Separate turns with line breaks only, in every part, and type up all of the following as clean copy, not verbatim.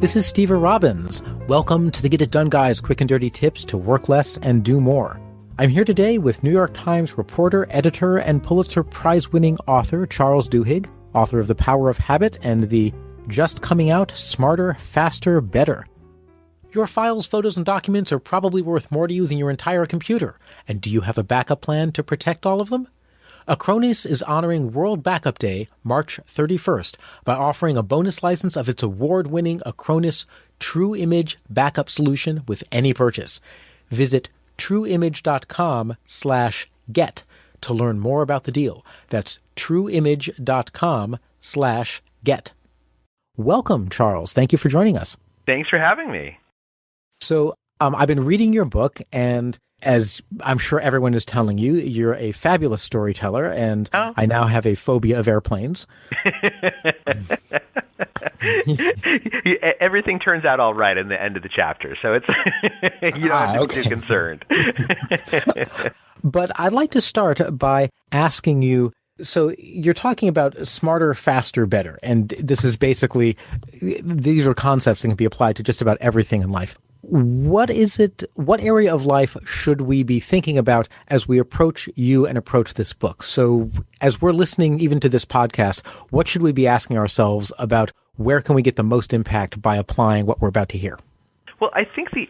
This is Steve Robbins. Welcome to the Get It Done Guys quick and dirty tips to work less and do more. I'm here today with New York Times reporter, editor, and Pulitzer Prize-winning author Charles Duhigg, author of The Power of Habit and the just coming out Smarter, Faster, Better. Your files, photos, and documents are probably worth more to you than your entire computer. And do you have a backup plan to protect all of them? Acronis is honoring World Backup Day, March 31st, by offering a bonus license of its award-winning Acronis True Image backup solution with any purchase. Visit trueimage.com/get to learn more about the deal. That's trueimage.com/get. Welcome, Charles. Thank you for joining us.
Thanks for having me.
So I've been reading your book, and as I'm sure everyone is telling you, you're a fabulous storyteller, and I now have a phobia of airplanes.
Everything turns out all right in the end of the chapter, so it's you don't have to be too concerned.
But I'd like to start by asking you, so you're talking about smarter, faster, better, and this is basically, these are concepts that can be applied to just about everything in life. What is it, what area of life should we be thinking about as we approach you and approach this book? So as we're listening even to this podcast, what should we be asking ourselves about where can we get the most impact by applying what we're about to hear?
Well, I think the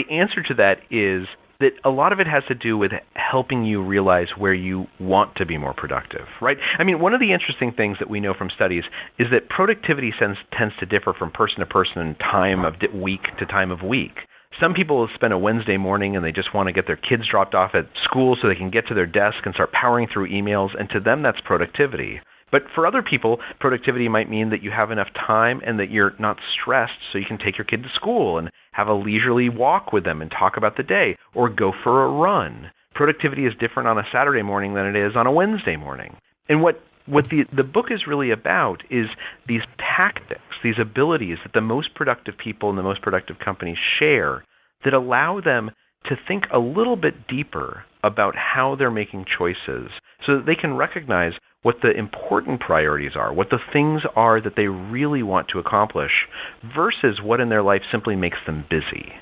answer to that is that a lot of it has to do with helping you realize where you want to be more productive, right? I mean, one of the interesting things that we know from studies is that productivity tends to differ from person to person and time of week to time of week. Some people will spend a Wednesday morning and they just want to get their kids dropped off at school so they can get to their desk and start powering through emails, and to them that's productivity. But for other people, productivity might mean that you have enough time and that you're not stressed so you can take your kid to school and have a leisurely walk with them and talk about the day, or go for a run. Productivity is different on a Saturday morning than it is on a Wednesday morning. And what the book is really about is these tactics, these abilities that the most productive people and the most productive companies share that allow them to think a little bit deeper about how they're making choices so that they can recognize what the important priorities are, what the things are that they really want to accomplish, versus what in their life simply makes them busy.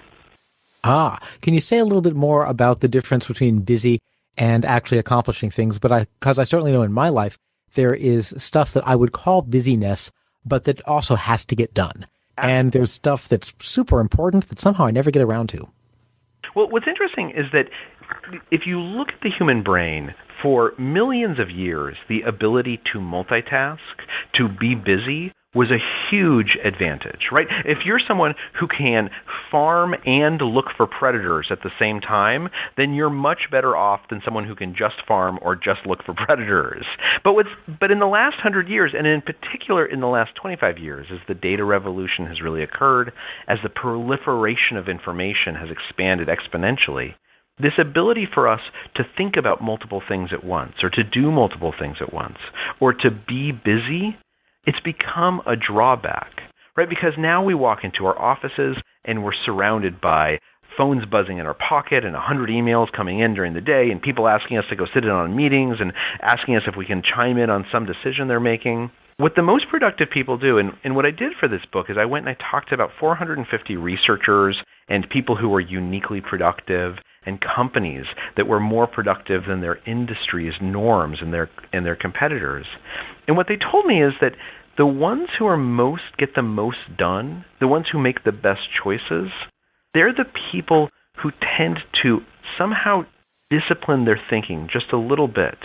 Can you say a little bit more about the difference between busy and actually accomplishing things? Because I certainly know in my life, there is stuff that I would call busyness, but that also has to get done. And there's stuff that's super important that somehow I never get around to.
Well, what's interesting is that if you look at the human brain, for millions of years, the ability to multitask, to be busy, was a huge advantage, right? If you're someone who can farm and look for predators at the same time, then you're much better off than someone who can just farm or just look for predators. But in the last 100 years, and in particular in the last 25 years, as the data revolution has really occurred, as the proliferation of information has expanded exponentially, this ability for us to think about multiple things at once, or to do multiple things at once, or to be busy, it's become a drawback, right? Because now we walk into our offices and we're surrounded by phones buzzing in our pocket and 100 emails coming in during the day, and people asking us to go sit in on meetings and asking us if we can chime in on some decision they're making. What the most productive people do, and what I did for this book is I went and I talked to about 450 researchers and people who were uniquely productive, and companies that were more productive than their industry's norms and their competitors. And what they told me is that the ones who get the most done, the ones who make the best choices, they're the people who tend to somehow discipline their thinking just a little bit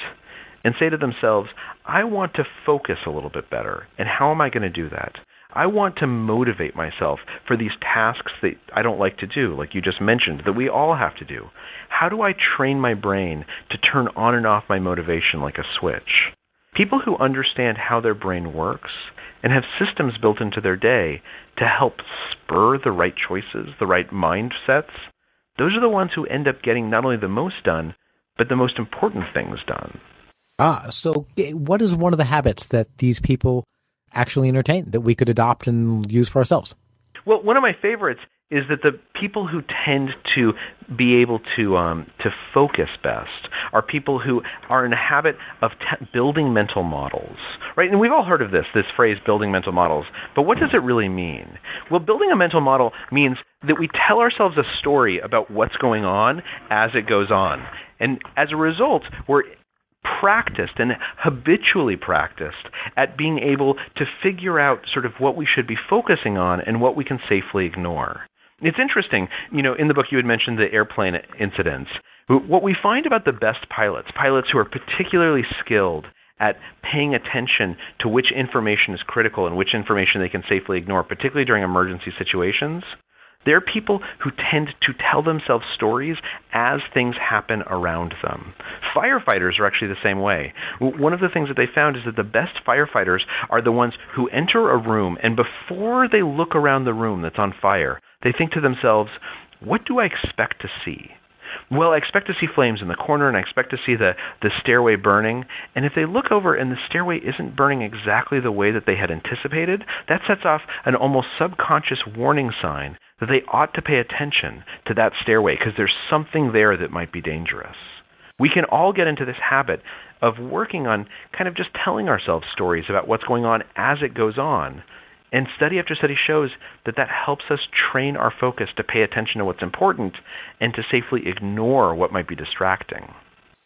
and say to themselves, I want to focus a little bit better. And how am I going to do that? I want to motivate myself for these tasks that I don't like to do, like you just mentioned, that we all have to do. How do I train my brain to turn on and off my motivation like a switch? People who understand how their brain works and have systems built into their day to help spur the right choices, the right mindsets, those are the ones who end up getting not only the most done, but the most important things done.
So what is one of the habits that these people actually entertain that we could adopt and use for ourselves?
Well, one of my favorites is that the people who tend to be able to focus best are people who are in the habit of building mental models, right? And we've all heard of this phrase, building mental models. But what does it really mean? Well, building a mental model means that we tell ourselves a story about what's going on as it goes on. And as a result, we're practiced and habitually practiced at being able to figure out sort of what we should be focusing on and what we can safely ignore. It's interesting, in the book you had mentioned the airplane incidents. What we find about the best pilots who are particularly skilled at paying attention to which information is critical and which information they can safely ignore, particularly during emergency situations, they're people who tend to tell themselves stories as things happen around them. Firefighters are actually the same way. One of the things that they found is that the best firefighters are the ones who enter a room, and before they look around the room that's on fire, they think to themselves, what do I expect to see? Well, I expect to see flames in the corner, and I expect to see the stairway burning. And if they look over and the stairway isn't burning exactly the way that they had anticipated, that sets off an almost subconscious warning sign that they ought to pay attention to that stairway because there's something there that might be dangerous. We can all get into this habit of working on kind of just telling ourselves stories about what's going on as it goes on. And study after study shows that helps us train our focus to pay attention to what's important and to safely ignore what might be distracting.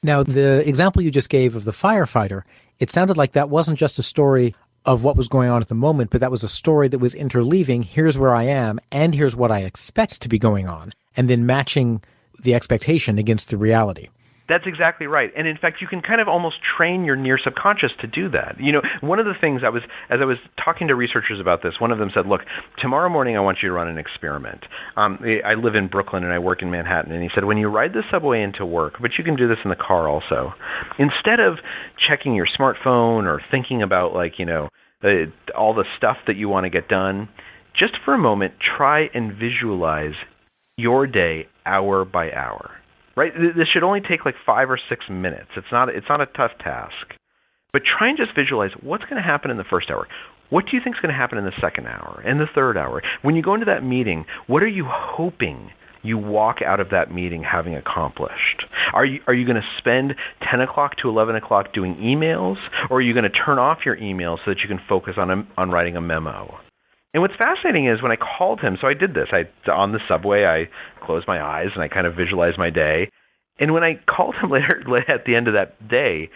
Now, the example you just gave of the firefighter, it sounded like that wasn't just a story of what was going on at the moment, but that was a story that was interleaving, here's where I am, and here's what I expect to be going on, and then matching the expectation against the reality.
That's exactly right. And in fact, you can kind of almost train your near subconscious to do that. One of the things as I was talking to researchers about this, one of them said, look, tomorrow morning I want you to run an experiment. I live in Brooklyn and I work in Manhattan. And he said, when you ride the subway into work, but you can do this in the car also, instead of checking your smartphone or thinking about all the stuff that you want to get done, just for a moment, try and visualize your day hour by hour. Right? This should only take 5 or 6 minutes. It's not a tough task. But try and just visualize what's going to happen in the first hour. What do you think is going to happen in the second hour and the third hour? When you go into that meeting, what are you hoping you walk out of that meeting having accomplished? Are you going to spend 10 o'clock to 11 o'clock doing emails, or are you going to turn off your emails so that you can focus on writing a memo? And what's fascinating is when I called him, so I did this. On the subway, I closed my eyes and I kind of visualized my day. And when I called him later at the end of that day,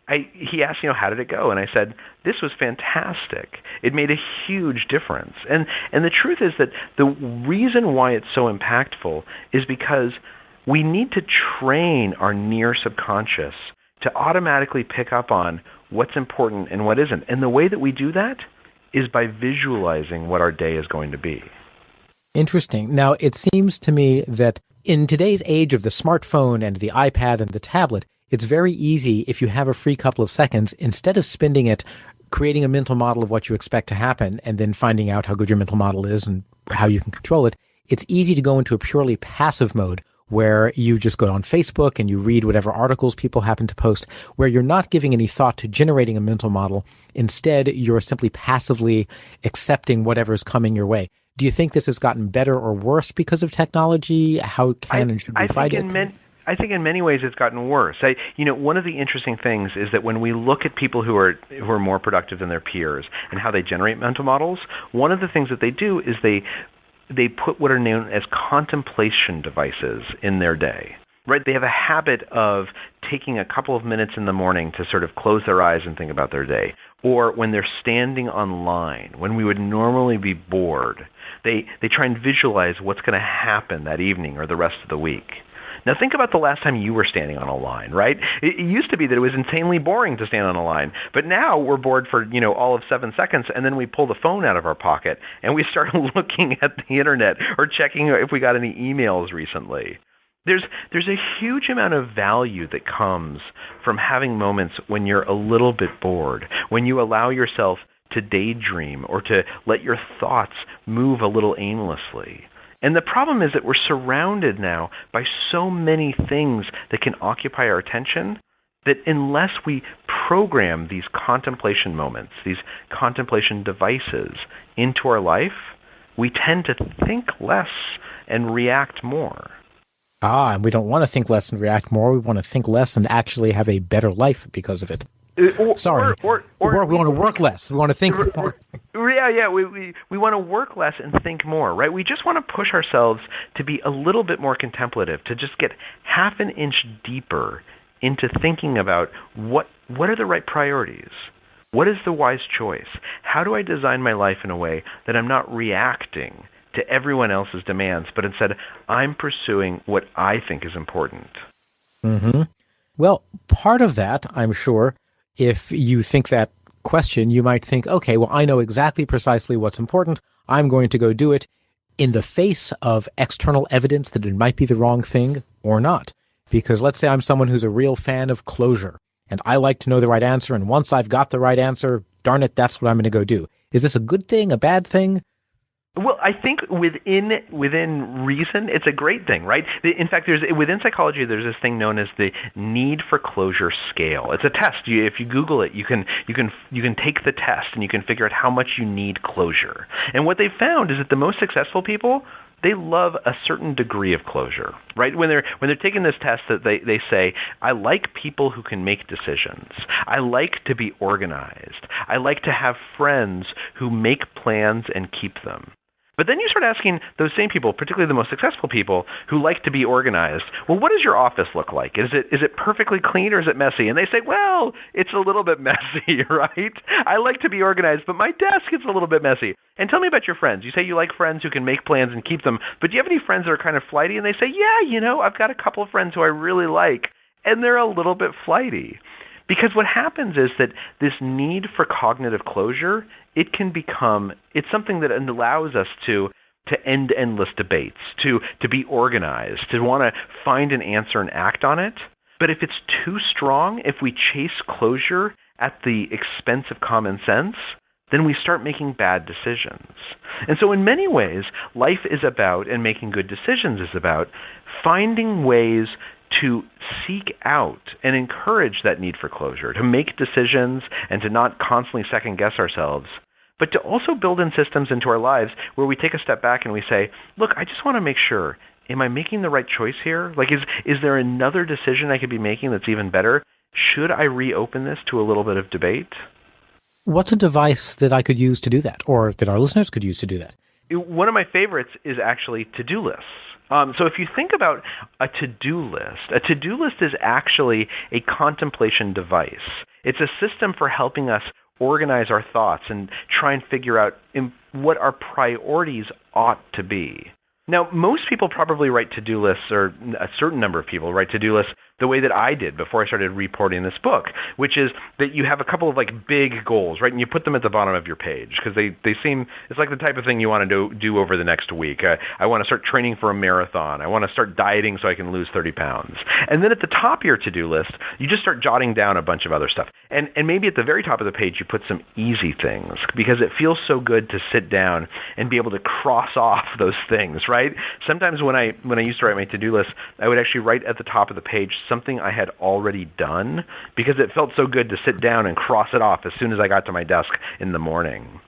he asked, how did it go? And I said, this was fantastic. It made a huge difference. And the truth is that the reason why it's so impactful is because we need to train our near subconscious to automatically pick up on what's important and what isn't. And the way that we do that is by visualizing what our day is going to be.
Interesting. Now, it seems to me that in today's age of the smartphone and the iPad and the tablet, it's very easy, if you have a free couple of seconds, instead of spending it creating a mental model of what you expect to happen and then finding out how good your mental model is and how you can control it, it's easy to go into a purely passive mode where you just go on Facebook and you read whatever articles people happen to post, where you're not giving any thought to generating a mental model. Instead, you're simply passively accepting whatever is coming your way. Do you think this has gotten better or worse because of technology? How can and should we fight it?
I think in many ways it's gotten worse. One of the interesting things is that when we look at people who are more productive than their peers and how they generate mental models, one of the things that they do is they put what are known as contemplation devices in their day. Right? They have a habit of taking a couple of minutes in the morning to sort of close their eyes and think about their day. Or when they're standing online, when we would normally be bored, they try and visualize what's going to happen that evening or the rest of the week. Now think about the last time you were standing on a line, right? It used to be that it was insanely boring to stand on a line, but now we're bored for, all of 7 seconds, and then we pull the phone out of our pocket and we start looking at the internet or checking if we got any emails recently. There's a huge amount of value that comes from having moments when you're a little bit bored, when you allow yourself to daydream or to let your thoughts move a little aimlessly. And the problem is that we're surrounded now by so many things that can occupy our attention that unless we program these contemplation moments, these contemplation devices into our life, we tend to think less and react more.
And we don't want to think less and react more. We want to think less and actually have a better life because of it. Or we want to work less. We want to think more.
Yeah. We want to work less and think more, right? We just want to push ourselves to be a little bit more contemplative, to just get half an inch deeper into thinking about what are the right priorities? What is the wise choice? How do I design my life in a way that I'm not reacting to everyone else's demands, but instead I'm pursuing what I think is important?
Mm-hmm. Well, part of that, I'm sure, if you think that question, you might think, okay, well, I know exactly precisely what's important. I'm going to go do it in the face of external evidence that it might be the wrong thing or not. Because let's say I'm someone who's a real fan of closure, and I like to know the right answer, and once I've got the right answer, darn it, that's what I'm going to go do. Is this a good thing, a bad thing?
Well, I think within reason, it's a great thing, right? In fact, within psychology, there's this thing known as the need for closure scale. It's a test. If you Google it, you can take the test and you can figure out how much you need closure. And what they found is that the most successful people, they love a certain degree of closure, right? When they're taking this test, that they say, I like people who can make decisions. I like to be organized. I like to have friends who make plans and keep them. But then you start asking those same people, particularly the most successful people, who like to be organized, well, what does your office look like? Is it perfectly clean or is it messy? And they say, well, it's a little bit messy, right? I like to be organized, but my desk is a little bit messy. And tell me about your friends. You say you like friends who can make plans and keep them, but do you have any friends that are kind of flighty? And they say, yeah, I've got a couple of friends who I really like, and they're a little bit flighty. Because what happens is that this need for cognitive closure, it's something that allows us to end endless debates, to be organized, to want to find an answer and act on it. But if it's too strong, if we chase closure at the expense of common sense, then we start making bad decisions. And so in many ways, life is about, and making good decisions is about, finding ways to seek out and encourage that need for closure, to make decisions and to not constantly second-guess ourselves, but to also build in systems into our lives where we take a step back and we say, look, I just want to make sure, am I making the right choice here? Like, is there another decision I could be making that's even better? Should I reopen this to a little bit of debate?
What's a device that I could use to do that, or that our listeners could use to do that?
One of my favorites is actually to-do lists. So if you think about a to-do list is actually a contemplation device. It's a system for helping us organize our thoughts and try and figure out what our priorities ought to be. Now, most people probably write to-do lists, or a certain number of people write to-do lists the way that I did before I started reporting this book, which is that you have a couple of big goals, right? And you put them at the bottom of your page because they seem, it's like the type of thing you want to do over the next week. I want to start training for a marathon. I want to start dieting so I can lose 30 pounds. And then at the top of your to-do list, you just start jotting down a bunch of other stuff. And maybe at the very top of the page, you put some easy things because it feels so good to sit down and be able to cross off those things, right? Sometimes when I used to write my to-do list, I would actually write at the top of the page something I had already done because it felt so good to sit down and cross it off as soon as I got to my desk in the morning.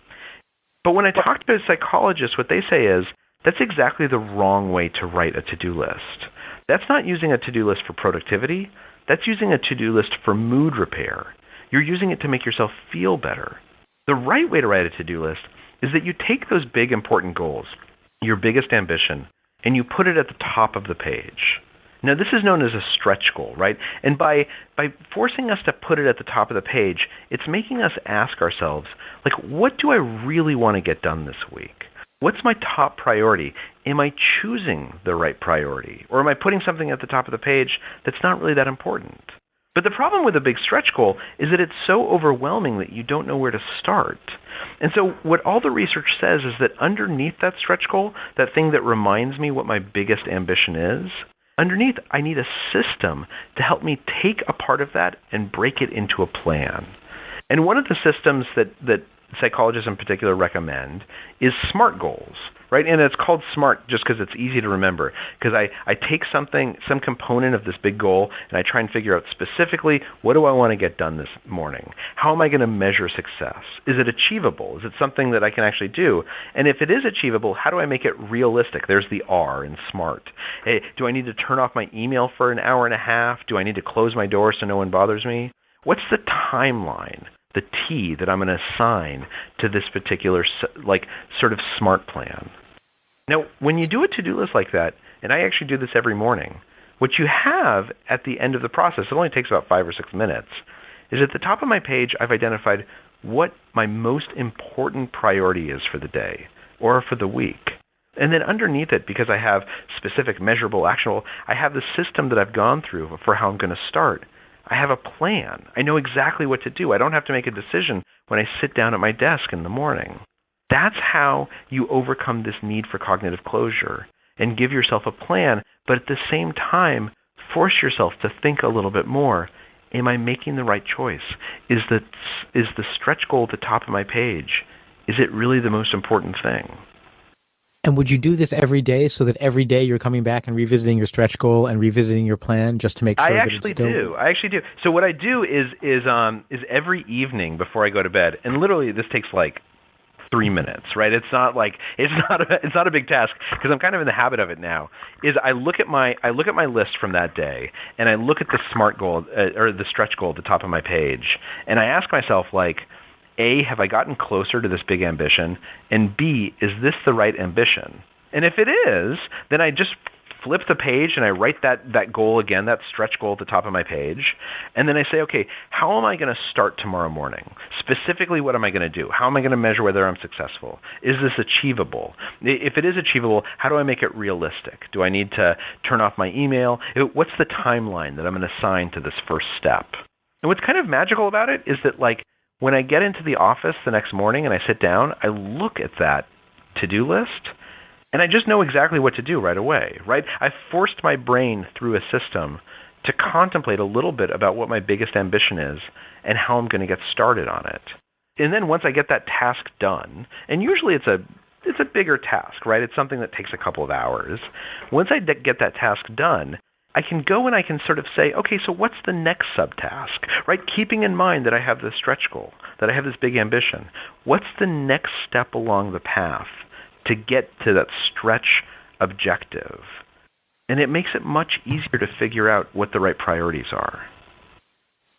But when I talk to psychologists, what they say is that's exactly the wrong way to write a to-do list. That's not using a to-do list for productivity. That's using a to-do list for mood repair. You're using it to make yourself feel better. The right way to write a to-do list is that you take those big important goals, your biggest ambition, and you put it at the top of the page. Now, this is known as a stretch goal, right? And by forcing us to put it at the top of the page, it's making us ask ourselves, what do I really want to get done this week? What's my top priority? Am I choosing the right priority? Or am I putting something at the top of the page that's not really that important? But the problem with a big stretch goal is that it's so overwhelming that you don't know where to start. And so what all the research says is that underneath that stretch goal, that thing that reminds me what my biggest ambition is, underneath, I need a system to help me take a part of that and break it into a plan. And one of the systems that psychologists in particular recommend is SMART goals, right? And it's called SMART just because it's easy to remember, because I take some component of this big goal, and I try and figure out specifically, what do I want to get done this morning? How am I going to measure success? Is it achievable? Is it something that I can actually do? And if it is achievable, how do I make it realistic? There's the R in SMART. Hey, do I need to turn off my email for an hour and a half? Do I need to close my door so no one bothers me? What's the timeline, the T that I'm going to assign to this particular sort of SMART plan? Now, when you do a to-do list like that, and I actually do this every morning, what you have at the end of the process, it only takes about 5 or 6 minutes, is at the top of my page, I've identified what my most important priority is for the day or for the week. And then underneath it, because I have specific, measurable, actionable, I have the system that I've gone through for how I'm going to start. I have a plan. I know exactly what to do. I don't have to make a decision when I sit down at my desk in the morning. That's how you overcome this need for cognitive closure and give yourself a plan, but at the same time, force yourself to think a little bit more. Am I making the right choice? Is the stretch goal at the top of my page, is it really the most important thing?
And would you do this every day so that every day you're coming back and revisiting your stretch goal and revisiting your plan just to make sure that it's still...
I actually do. So what I do is every evening before I go to bed, and literally this takes like 3 minutes, right? It's not a big task because I'm kind of in the habit of it now. Is I look at my list from that day, and I look at the SMART goal or the stretch goal at the top of my page, and I ask myself, like, A, have I gotten closer to this big ambition? And B, is this the right ambition? And if it is, then I just flip the page and I write that goal again, that stretch goal at the top of my page. And then I say, okay, how am I going to start tomorrow morning? Specifically, what am I going to do? How am I going to measure whether I'm successful? Is this achievable? If it is achievable, how do I make it realistic? Do I need to turn off my email? What's the timeline that I'm going to assign to this first step? And what's kind of magical about it is that, like, when I get into the office the next morning and I sit down, I look at that to-do list, and I just know exactly what to do right away, right? I've forced my brain through a system to contemplate a little bit about what my biggest ambition is and how I'm going to get started on it. And then once I get that task done, and usually it's a bigger task, right? It's something that takes a couple of hours. Once I get that task done, I can go and I can sort of say, okay, so what's the next subtask, right? Keeping in mind that I have this stretch goal, that I have this big ambition. What's the next step along the path to get to that stretch objective? And it makes it much easier to figure out what the right priorities are.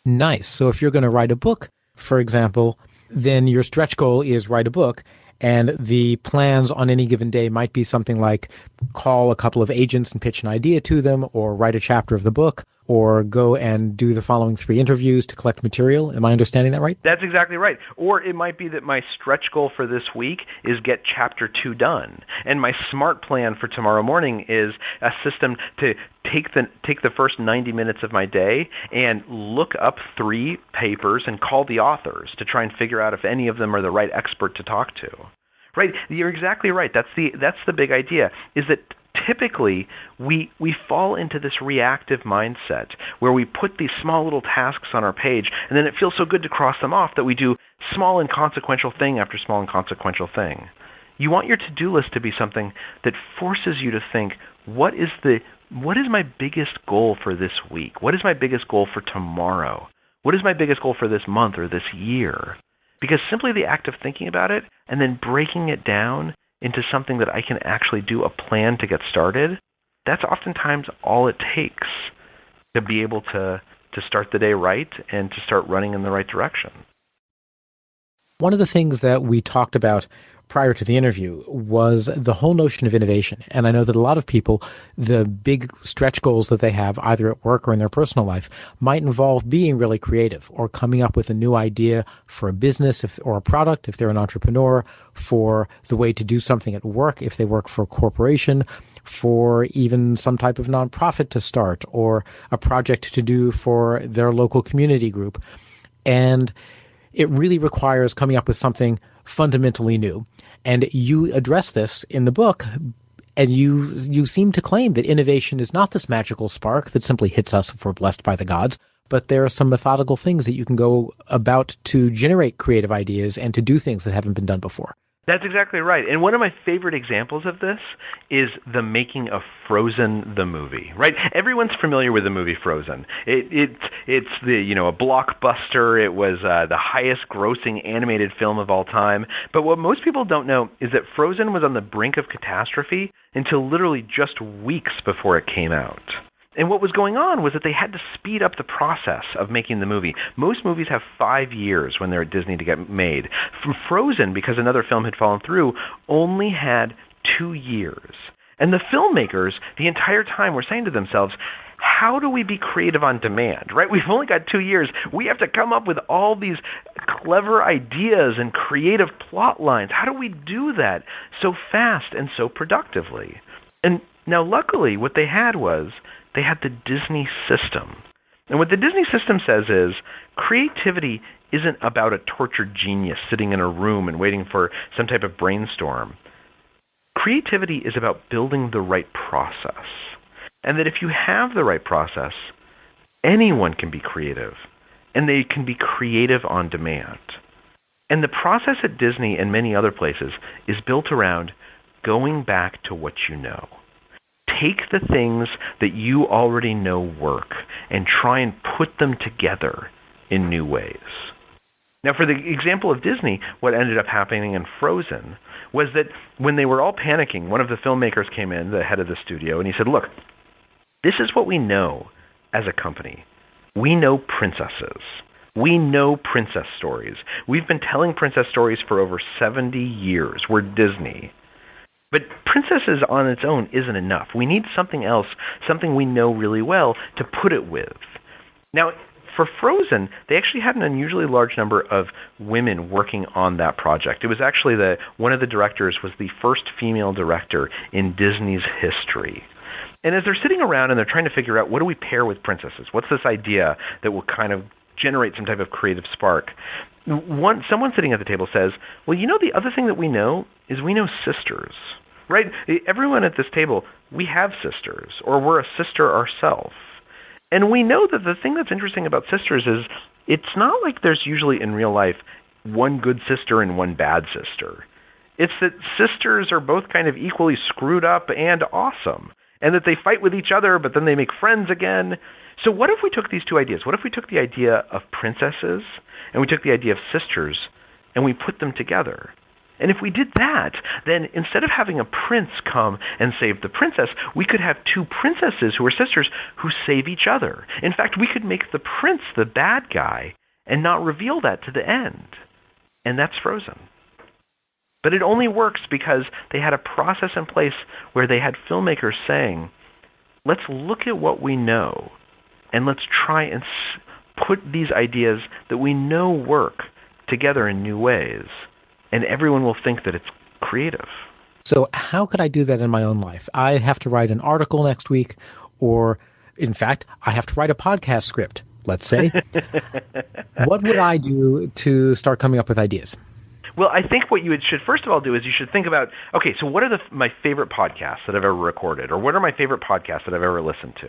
Nice. So if you're going to write a book, for example, then your stretch goal is write a book. And the plans on any given day might be something like call a couple of agents and pitch an idea to them, or write a chapter of the book, or go and do the following 3 interviews to collect material. Am I understanding that right?
That's exactly right. Or it might be that my stretch goal for this week is get chapter 2 done. And my SMART plan for tomorrow morning is a system to take the first 90 minutes of my day and look up 3 papers and call the authors to try and figure out if any of them are the right expert to talk to. Right? You're exactly right. That's the big idea, is that typically we fall into this reactive mindset where we put these small little tasks on our page, and then it feels so good to cross them off that we do small inconsequential thing after small inconsequential thing. You want your to-do list to be something that forces you to think, what is my biggest goal for this week? What is my biggest goal for tomorrow? What is my biggest goal for this month or this year? Because simply the act of thinking about it and then breaking it down into something that I can actually do, a plan to get started, that's oftentimes all it takes to be able to start the day right and to start running in the right direction.
One of the things that we talked about prior to the interview was the whole notion of innovation. And I know that a lot of people, the big stretch goals that they have either at work or in their personal life might involve being really creative or coming up with a new idea for a business or a product if they're an entrepreneur, for the way to do something at work if they work for a corporation, for even some type of nonprofit to start or a project to do for their local community group. And it really requires coming up with something fundamentally new. And you address this in the book, and you seem to claim that innovation is not this magical spark that simply hits us if we're blessed by the gods, but there are some methodical things that you can go about to generate creative ideas and to do things that haven't been done before.
That's exactly right. And one of my favorite examples of this is the making of Frozen the movie, right? Everyone's familiar with the movie Frozen. It's a blockbuster. It was the highest grossing animated film of all time. But what most people don't know is that Frozen was on the brink of catastrophe until literally just weeks before it came out. And what was going on was that they had to speed up the process of making the movie. Most movies have 5 years when they're at Disney to get made. Frozen, because another film had fallen through, only had 2 years. And the filmmakers, the entire time, were saying to themselves, how do we be creative on demand, right? We've only got 2 years. We have to come up with all these clever ideas and creative plot lines. How do we do that so fast and so productively? And now, luckily, what they had was they had the Disney system. And what the Disney system says is creativity isn't about a tortured genius sitting in a room and waiting for some type of brainstorm. Creativity is about building the right process. And that if you have the right process, anyone can be creative. And they can be creative on demand. And the process at Disney and many other places is built around going back to what you know. Take the things that you already know work and try and put them together in new ways. Now, for the example of Disney, what ended up happening in Frozen was that when they were all panicking, one of the filmmakers came in, the head of the studio, and he said, look, this is what we know as a company. We know princesses. We know princess stories. We've been telling princess stories for over 70 years. We're Disney. But princesses on its own isn't enough. We need something else, something we know really well, to put it with. Now, for Frozen, they actually had an unusually large number of women working on that project. It was actually one of the directors was the first female director in Disney's history. And as they're sitting around and they're trying to figure out what do we pair with princesses, what's this idea that will kind of generate some type of creative spark, someone sitting at the table says, well, you know, the other thing that we know is we know sisters. Right? Everyone at this table, we have sisters, or we're a sister ourselves. And we know that the thing that's interesting about sisters is it's not like there's usually in real life one good sister and one bad sister. It's that sisters are both kind of equally screwed up and awesome, and that they fight with each other, but then they make friends again. So what if we took these two ideas? What if we took the idea of princesses and we took the idea of sisters and we put them together? And if we did that, then instead of having a prince come and save the princess, we could have two princesses who are sisters who save each other. In fact, we could make the prince the bad guy and not reveal that to the end. And that's Frozen. But it only works because they had a process in place where they had filmmakers saying, let's look at what we know and let's try and put these ideas that we know work together in new ways. And everyone will think that it's creative.
So how could I do that in my own life? I have to write an article next week, or in fact, I have to write a podcast script, let's say. What would I do to start coming up with ideas?
Well, I think what you should first of all do is you should think about, okay, so what are my favorite podcasts that I've ever recorded, or what are my favorite podcasts that I've ever listened to,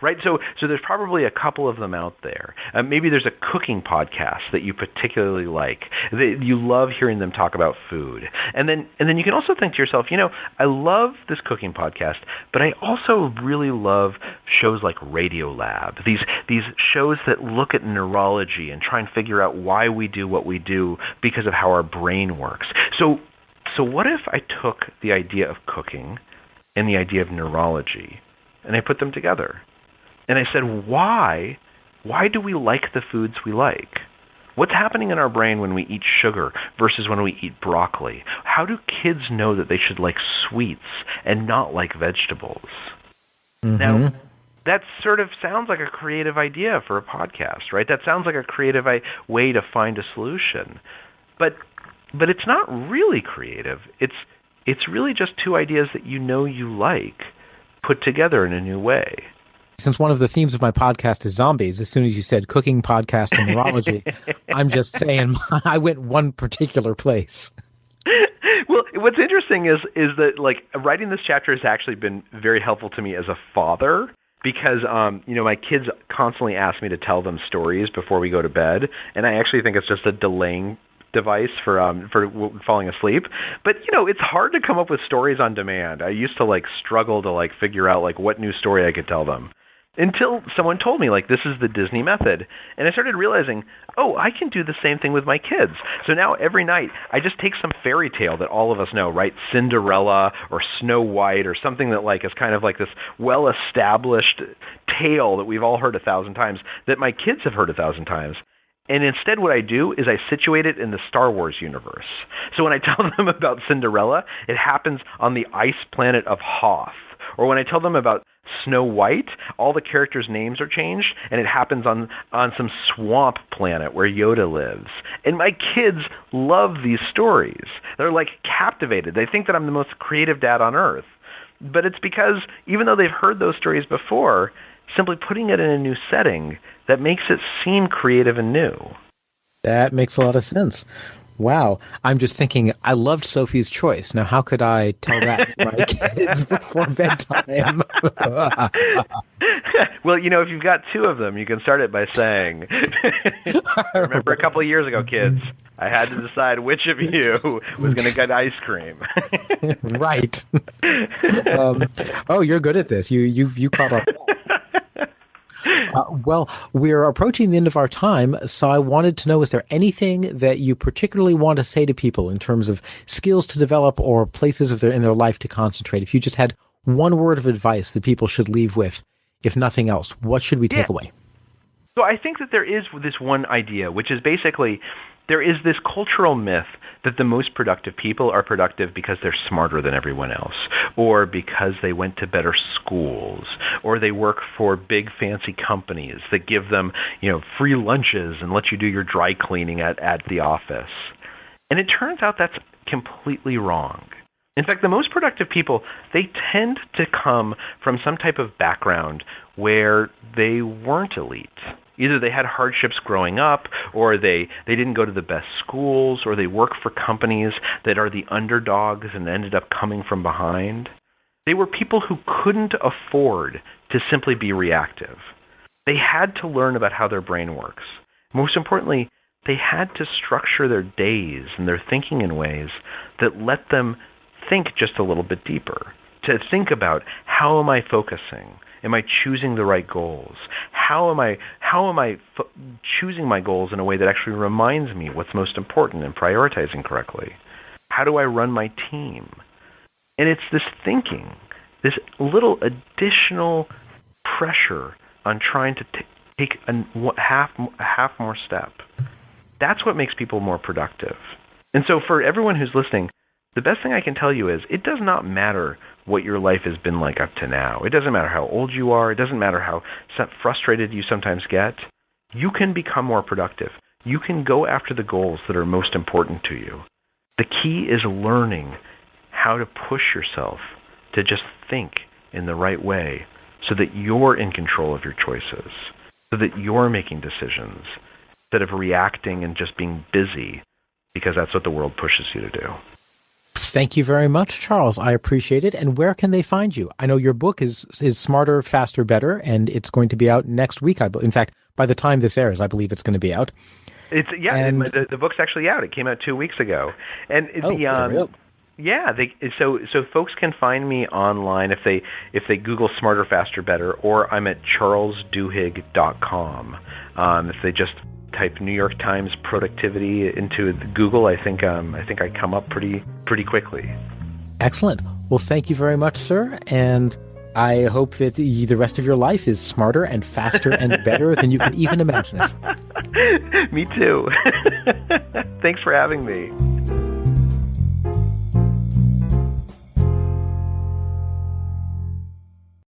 right? So there's probably a couple of them out there. Maybe there's a cooking podcast that you particularly like, that you love hearing them talk about food. And then you can also think to yourself, you know, I love this cooking podcast, but I also really love shows like Radiolab, these shows that look at neurology and try and figure out why we do what we do because of how our brain works. So what if I took the idea of cooking and the idea of neurology and I put them together? And I said, why do we like the foods we like? What's happening in our brain when we eat sugar versus when we eat broccoli? How do kids know that they should like sweets and not like vegetables? Mm-hmm. Now, that sort of sounds like a creative idea for a podcast, right? That sounds like a creative way to find a solution. But it's not really creative. It's really just two ideas that you know you like put together in a new way.
Since one of the themes of my podcast is zombies, as soon as you said cooking podcast and neurology, I'm just saying I went one particular place.
Well, what's interesting is that like writing this chapter has actually been very helpful to me as a father. because my kids constantly ask me to tell them stories before we go to bed, and I actually think it's just a delaying device for falling asleep. But it's hard to come up with stories on demand. I used to struggle to figure out what new story I could tell them, until someone told me this is the Disney method, and I started realizing, I can do the same thing with my kids. So now every night I just take some fairy tale that all of us know, right? Cinderella or Snow White or something that is kind of this well-established tale that we've all heard 1,000 times, that my kids have heard 1,000 times. And instead what I do is I situate it in the Star Wars universe. So when I tell them about Cinderella, it happens on the ice planet of Hoth. Or when I tell them about Snow White, all the characters' names are changed, and it happens on some swamp planet where Yoda lives. And my kids love these stories. They're captivated. They think that I'm the most creative dad on earth. But it's because even though they've heard those stories before, simply putting it in a new setting, that makes it seem creative and new.
That makes a lot of sense. Wow. I'm just thinking, I loved Sophie's Choice. Now, how could I tell that to my kids before bedtime?
Well, if you've got two of them, you can start it by saying, I remember a couple of years ago, kids, I had to decide which of you was going to get ice cream.
Right. You're good at this. You caught up. Well, we're approaching the end of our time, so I wanted to know, is there anything that you particularly want to say to people in terms of skills to develop or places in their life to concentrate? If you just had one word of advice that people should leave with, if nothing else, what should we take away?
So I think that there is this one idea, which is basically there is this cultural myth that the most productive people are productive because they're smarter than everyone else, or because they went to better schools, or they work for big fancy companies that give them, free lunches and let you do your dry cleaning at the office. And it turns out that's completely wrong. In fact, the most productive people, they tend to come from some type of background where they weren't elite. Either they had hardships growing up, or they didn't go to the best schools, or they work for companies that are the underdogs and ended up coming from behind. They were people who couldn't afford to simply be reactive. They had to learn about how their brain works. Most importantly, they had to structure their days and their thinking in ways that let them think just a little bit deeper, to think about, how am I focusing? Am I choosing the right goals? How am I choosing my goals in a way that actually reminds me what's most important and prioritizing correctly? How do I run my team? And it's this thinking, this little additional pressure on trying to take a half more step. That's what makes people more productive. And so for everyone who's listening, the best thing I can tell you is it does not matter what your life has been like up to now. It doesn't matter how old you are. It doesn't matter how frustrated you sometimes get. You can become more productive. You can go after the goals that are most important to you. The key is learning how to push yourself to just think in the right way so that you're in control of your choices, so that you're making decisions instead of reacting and just being busy because that's what the world pushes you to do.
Thank you very much, Charles. I appreciate it. And where can they find you? I know your book is Smarter, Faster, Better, and it's going to be out next week. In fact, by the time this airs, I believe it's going to be out.
The book's actually out. It came out 2 weeks ago. And so folks can find me online if they Google Smarter, Faster, Better, or I'm at charlesduhigg.com. If they just type New York Times productivity into Google, I think I come up pretty quickly.
Excellent. Well, thank you very much, sir, and I hope that the rest of your life is smarter and faster and better than you can even imagine it.
Me too. Thanks for having me.